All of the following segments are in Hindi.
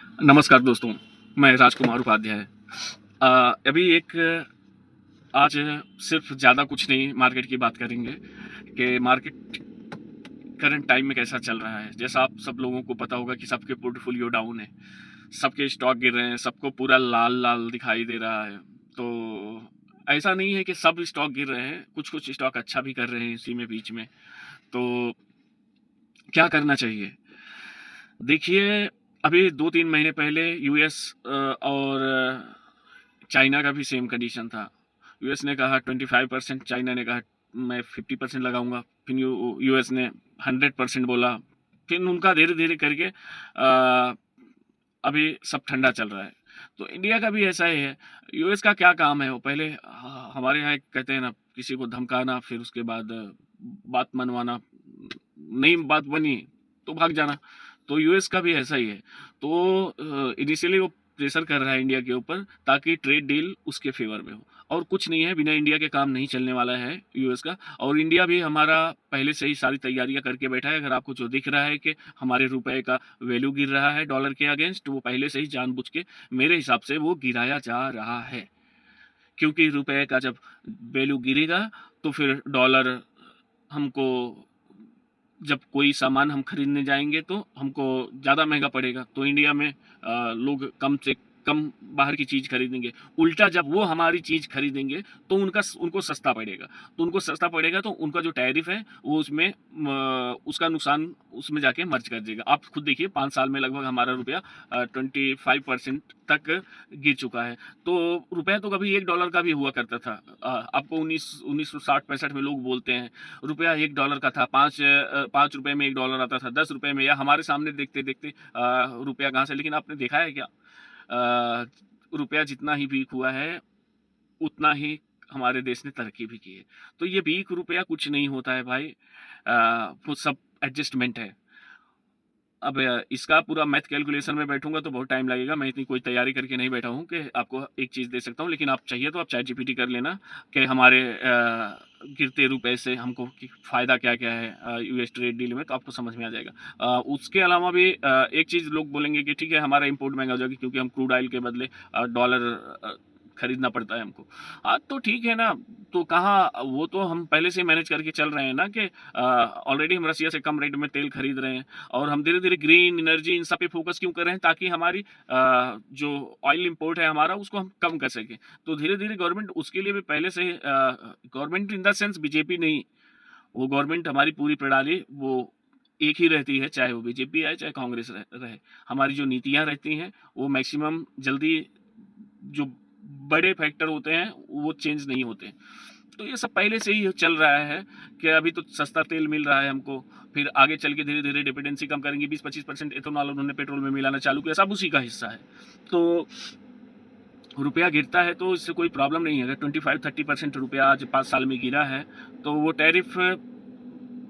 नमस्कार दोस्तों, मैं राजकुमार उपाध्याय। अभी एक आज सिर्फ ज़्यादा कुछ नहीं मार्केट की बात करेंगे कि मार्केट करंट टाइम में कैसा चल रहा है। जैसा आप सब लोगों को पता होगा कि सबके पोर्टफोलियो डाउन है, सबके स्टॉक गिर रहे हैं, सबको पूरा लाल-लाल दिखाई दे रहा है। तो ऐसा नहीं है कि सब स्टॉक गिर रहे हैं, कुछ-कुछ स्टॉक अच्छा भी कर रहे हैं इसी में बीच में। तो क्या करना चाहिए? देखिए, अभी 2-3 महीने पहले यूएस और चाइना का भी सेम कंडीशन था। यूएस ने कहा 25%, चाइना ने कहा मैं 50% लगाऊंगा, फिर यूएस ने 100% बोला, फिर उनका धीरे धीरे करके अभी सब ठंडा चल रहा है। तो इंडिया का भी ऐसा ही है। यूएस का क्या काम है, वो पहले हमारे यहाँ कहते हैं ना, किसी को धमकाना, फिर उसके बाद बात मनवाना, नहीं बात बनी तो भाग जाना। तो यूएस का भी ऐसा ही है। तो इनिशियली वो प्रेशर कर रहा है इंडिया के ऊपर ताकि ट्रेड डील उसके फेवर में हो, और कुछ नहीं है, बिना इंडिया के काम नहीं चलने वाला है यूएस का। और इंडिया भी हमारा पहले से ही सारी तैयारियां करके बैठा है। अगर आपको जो दिख रहा है कि हमारे रुपए का वैल्यू गिर रहा है डॉलर के अगेंस्ट, वो पहले से ही जानबूझ के मेरे हिसाब से वो गिराया जा रहा है। क्योंकि रुपए का जब वैल्यू गिरेगा तो फिर डॉलर हमको, जब कोई सामान हम खरीदने जाएंगे तो हमको ज़्यादा महंगा पड़ेगा, तो इंडिया में लोग कम से कम बाहर की चीज़ खरीदेंगे। उल्टा जब वो हमारी चीज़ खरीदेंगे तो उनको सस्ता पड़ेगा। तो उनको सस्ता पड़ेगा तो उनका जो टैरिफ है वो उसमें उसका नुकसान उसमें जाके मर्ज कर देगा। आप खुद देखिए 5 साल में लगभग हमारा रुपया 25% तक गिर चुका है। तो रुपया तो कभी $1 का भी हुआ करता था। आपको 1960-65 में लोग बोलते हैं रुपया $1 का था। 5 रुपए में $1 आता था, 10 रुपए में, या हमारे सामने देखते देखते रुपया कहाँ से। लेकिन आपने देखा है क्या, रुपया जितना ही वीक हुआ है उतना ही हमारे देश ने तरक्की भी की है। तो ये वीक रुपया कुछ नहीं होता है भाई, वो सब एडजस्टमेंट है। अब इसका पूरा मैथ कैलकुलेशन में बैठूंगा तो बहुत टाइम लगेगा। मैं इतनी कोई तैयारी करके नहीं बैठा हूँ कि आपको एक चीज़ दे सकता हूँ, लेकिन आप चाहिए तो आप चैट जीपीटी कर लेना कि हमारे गिरते रुपए से हमको फ़ायदा क्या क्या है यूएस ट्रेड डील में, तो आपको समझ में आ जाएगा। उसके अलावा भी एक चीज़ लोग बोलेंगे कि ठीक है हमारा इंपोर्ट महंगा हो जाएगा क्योंकि हम क्रूड ऑयल के बदले डॉलर खरीदना पड़ता है हमको। हाँ तो ठीक है ना, तो कहाँ, वो तो हम पहले से मैनेज करके चल रहे हैं ना कि ऑलरेडी हम रसिया से कम रेट में तेल खरीद रहे हैं। और हम धीरे धीरे ग्रीन एनर्जी इन सब पे फोकस क्यों कर रहे हैं, ताकि हमारी जो ऑयल इंपोर्ट है हमारा उसको हम कम कर सकें। तो धीरे धीरे गवर्नमेंट उसके लिए भी पहले से government in the sense BJP नहीं, वो गवर्नमेंट हमारी पूरी प्रणाली वो एक ही रहती है, चाहे वो बीजेपी आए चाहे कांग्रेस रहे। हमारी जो नीतियां रहती हैं वो मैक्सिमम जल्दी, जो बड़े फैक्टर होते हैं वो चेंज नहीं होते। तो ये सब पहले से ही चल रहा है कि अभी तो सस्ता तेल मिल रहा है हमको, फिर आगे चल के धीरे धीरे डिपेंडेंसी कम करेंगे। 20-25% इथेनॉल उन्होंने पेट्रोल में मिलाना चालू किया, सब उसी का हिस्सा है। तो रुपया गिरता है तो इससे कोई प्रॉब्लम नहीं है। अगर 25-30% रुपया आज 5 साल में गिरा है तो वो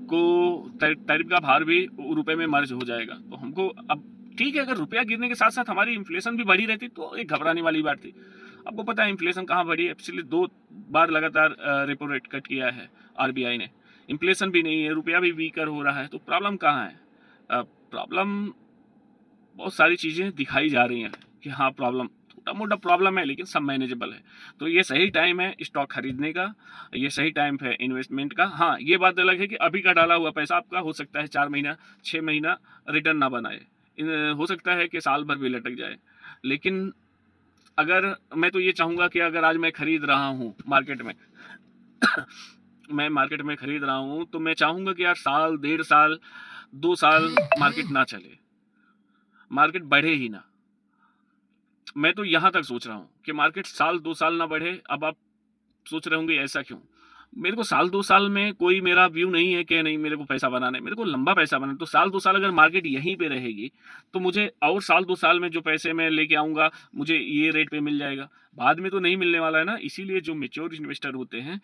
को टैरिफ का भार भी रुपए में मर्ज हो जाएगा। तो हमको अब ठीक है, अगर रुपया गिरने के साथ साथ हमारी इन्फ्लेशन भी बढ़ी रहती तो एक घबराने वाली बात थी। आपको पता है इन्फ्लेशन कहाँ बढ़ी है, पिछले 2 बार लगातार रेपो रेट कट किया है आरबीआई ने। इन्फ्लेशन भी नहीं है, रुपया भी वीकर हो रहा है, तो प्रॉब्लम कहाँ है? प्रॉब्लम बहुत सारी चीज़ें दिखाई जा रही हैं कि हाँ प्रॉब्लम, छोटा मोटा प्रॉब्लम है लेकिन सब मैनेजेबल है। तो ये सही टाइम है स्टॉक खरीदने का, ये सही टाइम है इन्वेस्टमेंट का। हाँ ये बात अलग है कि अभी का डाला हुआ पैसा आपका हो सकता है 4 महीना 6 महीना रिटर्न ना बनाए, हो सकता है कि साल भर भी लटक जाए। लेकिन अगर मैं तो ये चाहूँगा कि अगर आज मैं खरीद रहा हूँ मार्केट में मैं मार्केट में खरीद रहा हूँ तो मैं चाहूँगा कि यार साल 1.5 साल 2 साल मार्केट ना चले, मार्केट बढ़े ही ना। मैं तो यहाँ तक सोच रहा हूँ कि मार्केट साल 2 साल ना बढ़े। अब आप सोच रहे होंगे ऐसा क्यों? मेरे को साल 2 साल में कोई मेरा व्यू नहीं है कि नहीं मेरे को पैसा बनाना है, मेरे को लंबा पैसा बनाना है। तो साल 2 साल अगर मार्केट यहीं पे रहेगी तो मुझे और साल 2 साल में जो पैसे मैं लेके आऊँगा मुझे ये रेट पे मिल जाएगा। बाद में तो नहीं मिलने वाला है ना। इसीलिए जो मैच्योर इन्वेस्टर होते हैं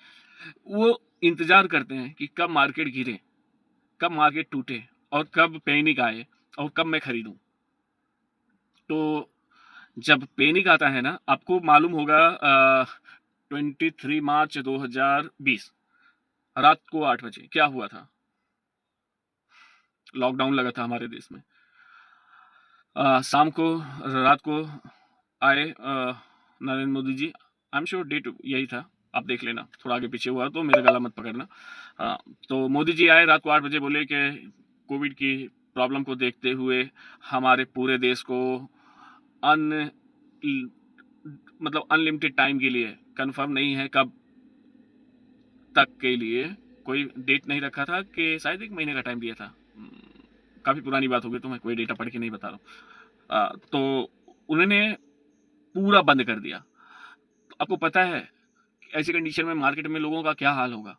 वो इंतज़ार करते हैं कि कब मार्केट गिरे, कब मार्केट टूटे और कब पैनिक आए और कब मैं खरीदूँ। तो जब पैनिक आता है ना, आपको मालूम होगा 23 मार्च 2020 रात को 8 बजे क्या हुआ था? लॉकडाउन लगा था हमारे देश में। शाम को रात को आए Narendra Modi ji. I am sure date यही था, आप देख लेना, थोड़ा आगे पीछे हुआ तो मेरा गला मत पकड़ना। तो मोदी जी आए रात को 8 बजे, बोले कि कोविड की प्रॉब्लम को देखते हुए हमारे पूरे देश को अन मतलब अनलिमिटेड टाइम के लिए, कंफर्म नहीं है कब तक के लिए, कोई डेट नहीं रखा था, कि शायद 1 महीने का टाइम दिया था। काफ़ी पुरानी बात होगी तो मैं कोई डेटा पढ़ के नहीं बता रहा हूँ। तो उन्होंने पूरा बंद कर दिया। तो आपको पता है ऐसी कंडीशन में मार्केट में लोगों का क्या हाल होगा,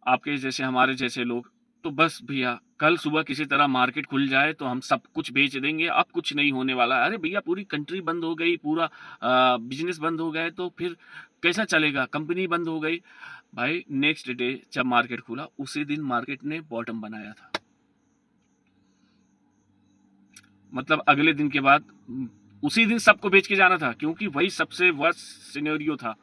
आपके जैसे हमारे जैसे लोग। तो बस भैया कल सुबह किसी तरह मार्केट खुल जाए तो हम सब कुछ बेच देंगे, अब कुछ नहीं होने वाला है। अरे भैया पूरी कंट्री बंद हो गई, पूरा बिजनेस बंद हो गए तो फिर कैसा चलेगा, कंपनी बंद हो गई। भाई नेक्स्ट डे जब मार्केट खुला उसी दिन मार्केट ने बॉटम बनाया था। मतलब अगले दिन के बाद उसी दिन सबको बेच के जाना था, क्योंकि वही सबसे वर्स्ट सिनेरियो था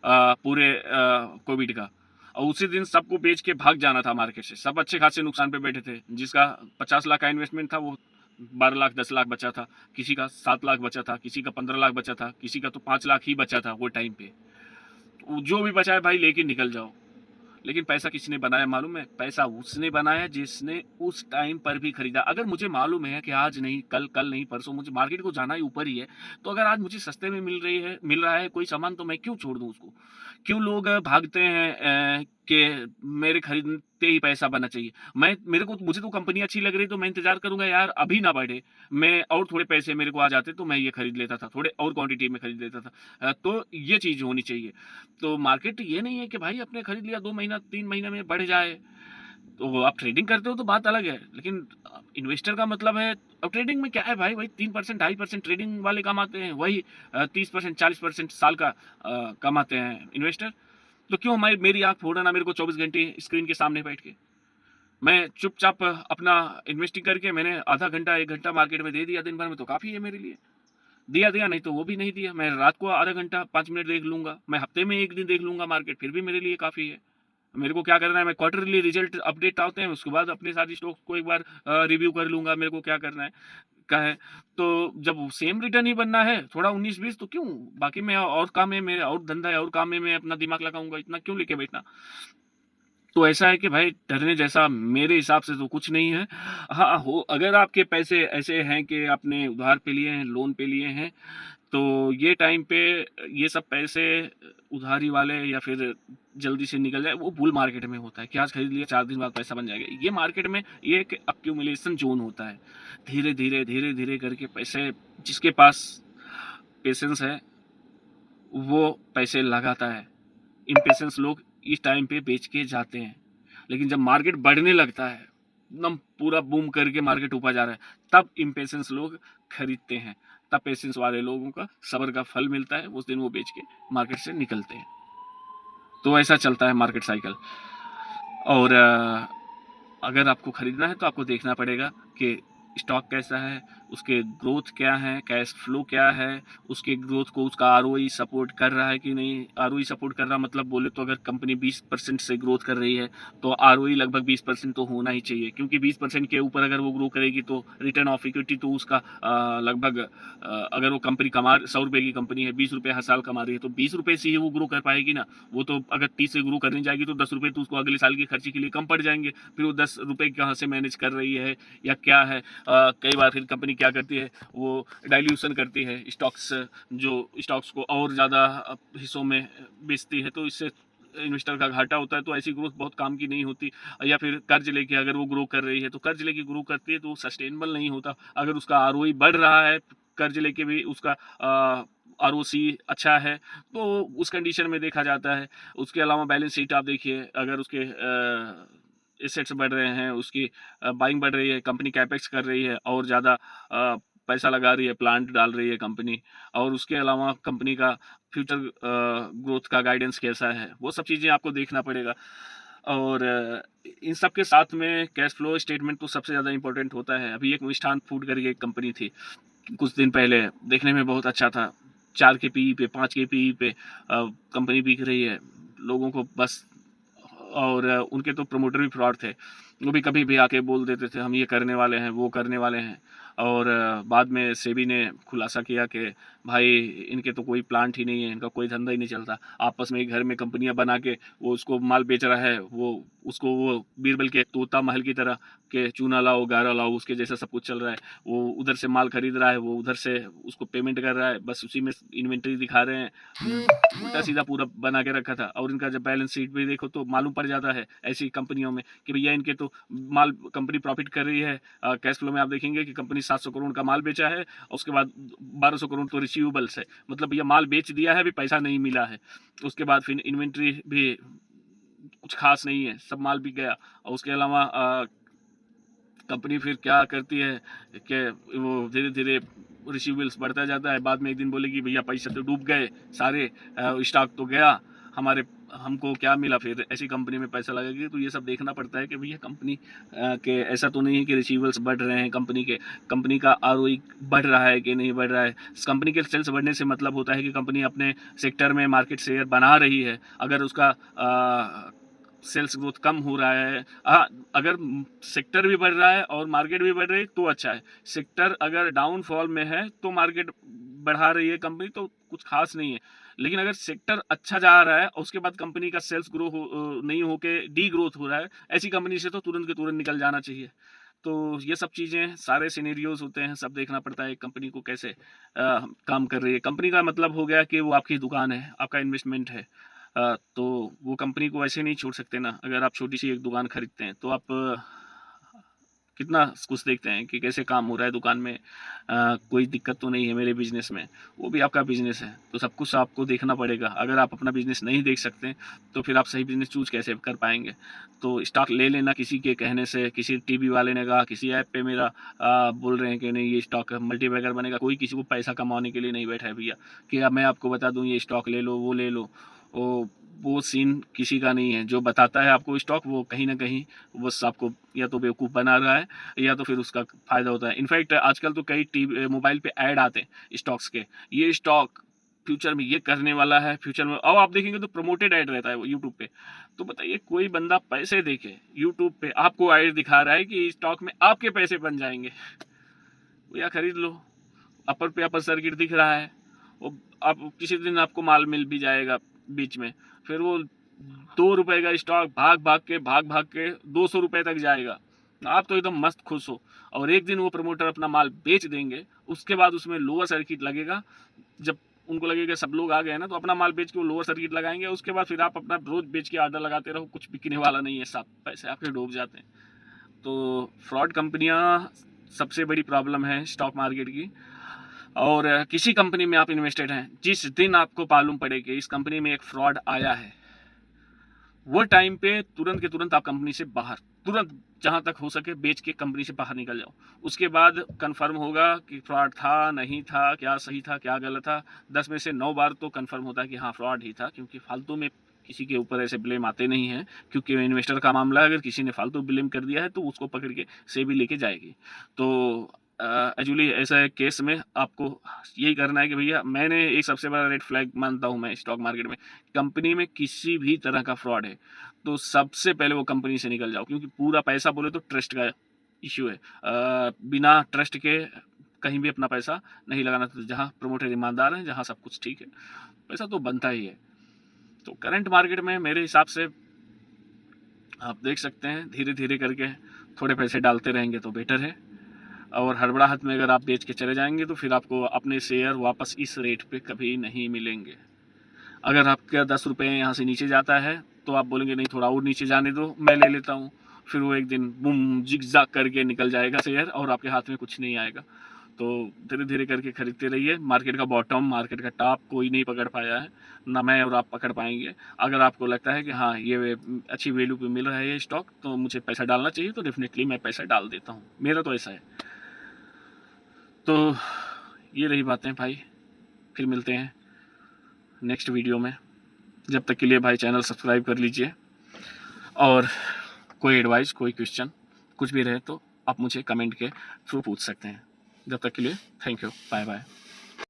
पूरे कोविड का। और उसी दिन सबको बेच के भाग जाना था मार्केट से। सब अच्छे खासे नुकसान पे बैठे थे। जिसका 50 लाख का इन्वेस्टमेंट था वो 12 लाख 10 लाख बचा था, किसी का 7 लाख बचा था, किसी का 15 लाख बचा था, किसी का तो 5 लाख ही बचा था वो टाइम पे। जो भी बचा है भाई लेके निकल जाओ। लेकिन पैसा किसने बनाया मालूम है? पैसा उसने बनाया जिसने उस टाइम पर भी खरीदा। अगर मुझे मालूम है कि आज नहीं कल, कल नहीं परसों मुझे मार्केट को जाना ही ऊपर ही है, तो अगर आज मुझे सस्ते में मिल रहा है कोई सामान, तो मैं क्यों छोड़ दूं उसको? क्यों लोग भागते हैं कि मेरे खरीदते ही पैसा बनना चाहिए। मुझे तो कंपनी अच्छी लग रही तो मैं इंतजार करूंगा यार अभी ना बढ़े, मैं और थोड़े पैसे मेरे को आ जाते तो मैं ये खरीद लेता था, थोड़े और क्वांटिटी में खरीद लेता था। तो ये चीज होनी चाहिए। तो मार्केट ये नहीं है कि भाई आपने खरीद लिया 2 महीना 3 महीने में बढ़ जाए। तो आप ट्रेडिंग करते हो तो बात अलग है, लेकिन इन्वेस्टर का मतलब है। अब ट्रेडिंग में क्या है भाई, वही 3% 2.5% ट्रेडिंग वाले कमाते हैं, वही 30% 40% साल का कमाते हैं इन्वेस्टर। तो क्यों मेरी आंख फोड़ना मेरे को 24 घंटे स्क्रीन के सामने बैठ के। मैं चुपचाप अपना इन्वेस्टिंग करके मैंने आधा घंटा 1 घंटा मार्केट में दे दिया दिन भर में, तो काफ़ी है मेरे लिए। दिया दिया नहीं तो वो भी नहीं दिया, मैं रात को आधा घंटा 5 मिनट देख लूंगा, मैं हफ्ते में 1 दिन देख लूंगा मार्केट, फिर भी मेरे लिए काफ़ी है। मेरे को क्या करना है, मैं क्वार्टरली रिजल्ट अपडेट आते हैं उसके बाद अपने सारे स्टॉक्स को एक बार रिव्यू कर लूंगा, मेरे को क्या करना है का है। तो जब सेम रिटर्न ही बनना है थोड़ा 19-20, तो क्यों बाकी में और काम है मेरे, और धंधा है और काम में मैं अपना दिमाग लगाऊंगा, इतना क्यों लेके बैठना। तो ऐसा है कि भाई डरने जैसा मेरे हिसाब से तो कुछ नहीं है। हाँ हो, अगर आपके पैसे ऐसे हैं कि आपने उधार पे लिए हैं, लोन पे लिए हैं, तो ये टाइम पे ये सब पैसे उधारी वाले या फिर जल्दी से निकल जाए, वो बुल मार्केट में होता है कि आज खरीद लिया 4 दिन बाद पैसा बन जाएगा। ये मार्केट में ये एक अक्यूमुलेशन जोन होता है। धीरे धीरे धीरे धीरे करके पैसे, जिसके पास पेशेंस है वो पैसे लगाता है। इम्पेशेंस लोग इस टाइम पे बेच के जाते हैं। लेकिन जब मार्केट बढ़ने लगता है, एकदम पूरा बूम करके मार्केट ऊपर जा रहा है, तब इम्पेशेंस लोग खरीदते हैं। तब पेशेंस वाले लोगों का सब्र का फल मिलता है, उस दिन वो बेच के मार्केट से निकलते हैं। तो ऐसा चलता है मार्केट साइकिल। और अगर आपको खरीदना है तो आपको देखना पड़ेगा कि स्टॉक कैसा है, उसके ग्रोथ क्या है, कैश फ्लो क्या है, उसके ग्रोथ को उसका आरओई सपोर्ट कर रहा है कि नहीं। आरओई सपोर्ट कर रहा मतलब बोले तो अगर कंपनी 20% से ग्रोथ कर रही है तो आरओई लगभग 20% तो होना ही चाहिए, क्योंकि 20% के ऊपर अगर वो ग्रो करेगी तो रिटर्न ऑफ इक्विटी तो उसका लगभग अगर वो कंपनी कमा 100 रुपये की कंपनी है, 20 रुपये हर साल कमा रही है, तो 20 रुपये से ही वो ग्रो कर पाएगी ना। वो तो अगर 30 से ग्रो करने जाएगी तो 10 रुपये तो उसको अगले साल के खर्चे के लिए कम पड़ जाएंगे। फिर वो 10 रुपये कहाँ से मैनेज कर रही है या क्या है। कई बार फिर कंपनी क्या करती है, वो डाइल्यूशन करती है स्टॉक्स को और ज़्यादा हिस्सों में बेचती है, तो इससे इन्वेस्टर का घाटा होता है। तो ऐसी ग्रोथ बहुत काम की नहीं होती। या फिर कर्ज लेके अगर वो ग्रो कर रही है, तो कर्ज लेके ग्रो करती है तो सस्टेनेबल नहीं होता। अगर उसका आरओई बढ़ रहा है, कर्ज लेके भी उसका आरओसी अच्छा है, तो उस कंडीशन में देखा जाता है। उसके अलावा बैलेंस शीट आप देखिए, अगर उसके एसेट्स बढ़ रहे हैं, उसकी बाइंग बढ़ रही है, कंपनी कैपेक्स कर रही है और ज़्यादा पैसा लगा रही है, प्लांट डाल रही है कंपनी, और उसके अलावा कंपनी का फ्यूचर ग्रोथ का गाइडेंस कैसा है, वो सब चीज़ें आपको देखना पड़ेगा। और इन सब के साथ में कैश फ्लो स्टेटमेंट तो सबसे ज़्यादा इंपॉर्टेंट होता है। अभी एक मिष्ठान फूड करके एक कंपनी थी, कुछ दिन पहले, देखने में बहुत अच्छा था। 4 के पीई पे 5 के पीई पे कंपनी बिक रही है लोगों को बस। और उनके तो प्रमोटर भी फ्रॉड थे, वो भी कभी भी आके बोल देते थे हम ये करने वाले हैं वो करने वाले हैं। और बाद में सेबी ने खुलासा किया कि भाई इनके तो कोई प्लांट ही नहीं है, इनका कोई धंधा ही नहीं चलता, आपस में घर में कंपनियां बना के वो उसको माल बेच रहा है, वो उसको वो बीरबल के तोता महल की तरह के चूना लाओ गारा लाओ उसके जैसा सब कुछ चल रहा है। वो उधर से माल खरीद रहा है, वो उधर से उसको पेमेंट कर रहा है, बस उसी में इन्वेंट्री दिखा रहे हैं, उल्टा सीधा पूरा बना के रखा था। और इनका जब बैलेंस शीट भी देखो तो मालूम पड़ जाता है ऐसी कंपनियों में कि भैया इनके तो माल कंपनी प्रॉफिट कर रही है। कैश फ्लो में आप देखेंगे कि कंपनी 700 करोड़ का माल बेचा है, उसके बाद 1200 करोड़ तो रिसीवेबल्स है, मतलब भैया माल बेच दिया है, अभी पैसा नहीं मिला है। उसके बाद फिर इन्वेंट्री भी कुछ खास नहीं है, सब माल बिक गया। और उसके अलावा कंपनी फिर क्या करती है कि वो धीरे धीरे रिसीवेबल्स बढ़ता जाता है, बाद में एक दिन बोलेगी भैया पैसे तो डूब गए सारे, स्टॉक तो गया हमारे, हमको क्या मिला। फिर ऐसी कंपनी में पैसा लगेगी। तो ये सब देखना पड़ता है कि भैया कंपनी के ऐसा तो नहीं है कि रिसीवेबल्स बढ़ रहे हैं, कंपनी का आरओई बढ़ रहा है कि नहीं बढ़ रहा है। कंपनी के सेल्स बढ़ने से मतलब होता है कि कंपनी अपने सेक्टर में मार्केट शेयर बना रही है। अगर उसका सेल्स ग्रोथ कम हो रहा है, अगर सेक्टर भी बढ़ रहा है और मार्केट भी बढ़ रही है तो अच्छा है। सेक्टर अगर डाउनफॉल में है तो मार्केट बढ़ा रही है कंपनी तो कुछ खास नहीं है। लेकिन अगर सेक्टर अच्छा जा रहा है और उसके बाद कंपनी का सेल्स ग्रो नहीं होके डी ग्रोथ हो रहा है, ऐसी कंपनी से तो तुरंत के तुरंत निकल जाना चाहिए। तो ये सब चीज़ें सारे सिनेरियोज होते हैं, सब देखना पड़ता है कंपनी को कैसे काम कर रही है। कंपनी का मतलब हो गया कि वो आपकी दुकान है, आपका इन्वेस्टमेंट है। तो वो कंपनी को ऐसे नहीं छोड़ सकते ना। अगर आप छोटी सी एक दुकान खरीदते हैं तो आप कितना कुछ देखते हैं कि कैसे काम हो रहा है दुकान में, कोई दिक्कत तो नहीं है मेरे बिजनेस में, वो भी आपका बिजनेस है। तो सब कुछ आपको देखना पड़ेगा। अगर आप अपना बिजनेस नहीं देख सकते तो फिर आप सही बिजनेस चूज कैसे कर पाएंगे। तो स्टॉक ले लेना किसी के कहने से, किसी टीवी वाले ने कहा, किसी ऐप पे मेरा बोल रहे हैं कि नहीं ये स्टॉक मल्टीबैगर बनेगा, कोई किसी को पैसा कमाने के लिए नहीं बैठा है भैया कि अब मैं आपको बता दूं ये स्टॉक ले लो वो ले लो। वो सीन किसी का नहीं है। जो बताता है आपको स्टॉक वो कहीं ना कहीं बस आपको या तो बेवकूफ़ बना रहा है या तो फिर उसका फ़ायदा होता है। इनफैक्ट आजकल तो कई टीवी मोबाइल पे ऐड आते हैं स्टॉक्स के, ये स्टॉक फ्यूचर में ये करने वाला है, फ्यूचर में। अब आप देखेंगे तो प्रमोटेड ऐड रहता है वो यूट्यूब पे। तो बताइए कोई बंदा पैसे देके यूट्यूब पे आपको ऐड दिखा रहा है कि स्टॉक में आपके पैसे बन जाएंगे, या खरीद लो। अपर पे अपर सर्किट दिख रहा है, वो आप किसी दिन आपको माल मिल भी जाएगा बीच में, फिर वो 2 रुपए का स्टॉक भाग भाग के 200 रुपए तक जाएगा। आप तो एकदम मस्त खुश हो। और एक दिन वो प्रमोटर अपना माल बेच देंगे, उसके बाद उसमें लोअर सर्किट लगेगा। जब उनको लगेगा सब लोग आ गए ना तो अपना माल बेच के वो लोअर सर्किट लगाएंगे। उसके बाद फिर आप अपना रोज बेच के ऑर्डर लगाते रहो, कुछ बिकने वाला नहीं है, सब पैसे आपके डूब जाते हैं। तो फ्रॉड कंपनियां सबसे बड़ी प्रॉब्लम है स्टॉक मार्केट की। और किसी कंपनी में आप इन्वेस्टेड हैं, जिस दिन आपको मालूम पड़े कि इस कंपनी में एक फ्रॉड आया है, वो टाइम पे तुरंत के तुरंत आप कंपनी से बाहर, तुरंत जहां तक हो सके बेच के कंपनी से बाहर निकल जाओ। उसके बाद कंफर्म होगा कि फ्रॉड था नहीं था, क्या सही था क्या गलत था। 10 में से 9 बार तो कंफर्म होता है कि हाँ फ्रॉड ही था, क्योंकि फालतू में किसी के ऊपर ऐसे ब्लेम आते नहीं हैं। क्योंकि इन्वेस्टर का मामला है, अगर किसी ने फालतू ब्लेम कर दिया है तो उसको पकड़ के सेबी लेके जाएगी। तो एक्चुअली ऐसा है केस में आपको यही करना है कि भैया, मैंने एक सबसे बड़ा रेड फ्लैग मानता हूँ मैं स्टॉक मार्केट में, कंपनी में किसी भी तरह का फ्रॉड है तो सबसे पहले वो कंपनी से निकल जाओ। क्योंकि पूरा पैसा बोले तो ट्रस्ट का इश्यू है। बिना ट्रस्ट के कहीं भी अपना पैसा नहीं लगाना। तो जहाँ प्रमोटर ईमानदार हैं, जहाँ सब कुछ ठीक है, पैसा तो बनता ही है। तो करंट मार्केट में मेरे हिसाब से आप देख सकते हैं धीरे धीरे करके थोड़े पैसे डालते रहेंगे तो बेटर है। और हड़बड़ाहट में अगर आप बेच के चले जाएंगे तो फिर आपको अपने शेयर वापस इस रेट पे कभी नहीं मिलेंगे। अगर आपका 10 रुपये यहाँ से नीचे जाता है तो आप बोलेंगे नहीं थोड़ा और नीचे जाने दो, मैं ले लेता हूँ। फिर वो एक दिन बुम जिगजाग करके निकल जाएगा शेयर और आपके हाथ में कुछ नहीं आएगा। तो धीरे धीरे करके खरीदते रहिए। मार्केट का बॉटम, मार्केट का टॉप कोई नहीं पकड़ पाया है, ना मैं और आप पकड़ पाएंगे। अगर आपको लगता है कि हाँ ये अच्छी वैल्यू पे मिल रहा है ये स्टॉक तो मुझे पैसा डालना चाहिए, तो डेफिनेटली मैं पैसा डाल देता हूँ। मेरा तो ऐसा है। तो ये रही बातें भाई, फिर मिलते हैं नेक्स्ट वीडियो में। जब तक के लिए भाई चैनल सब्सक्राइब कर लीजिए, और कोई एडवाइस, कोई क्वेश्चन कुछ भी रहे तो आप मुझे कमेंट के थ्रू पूछ सकते हैं। जब तक के लिए थैंक यू, बाय बाय।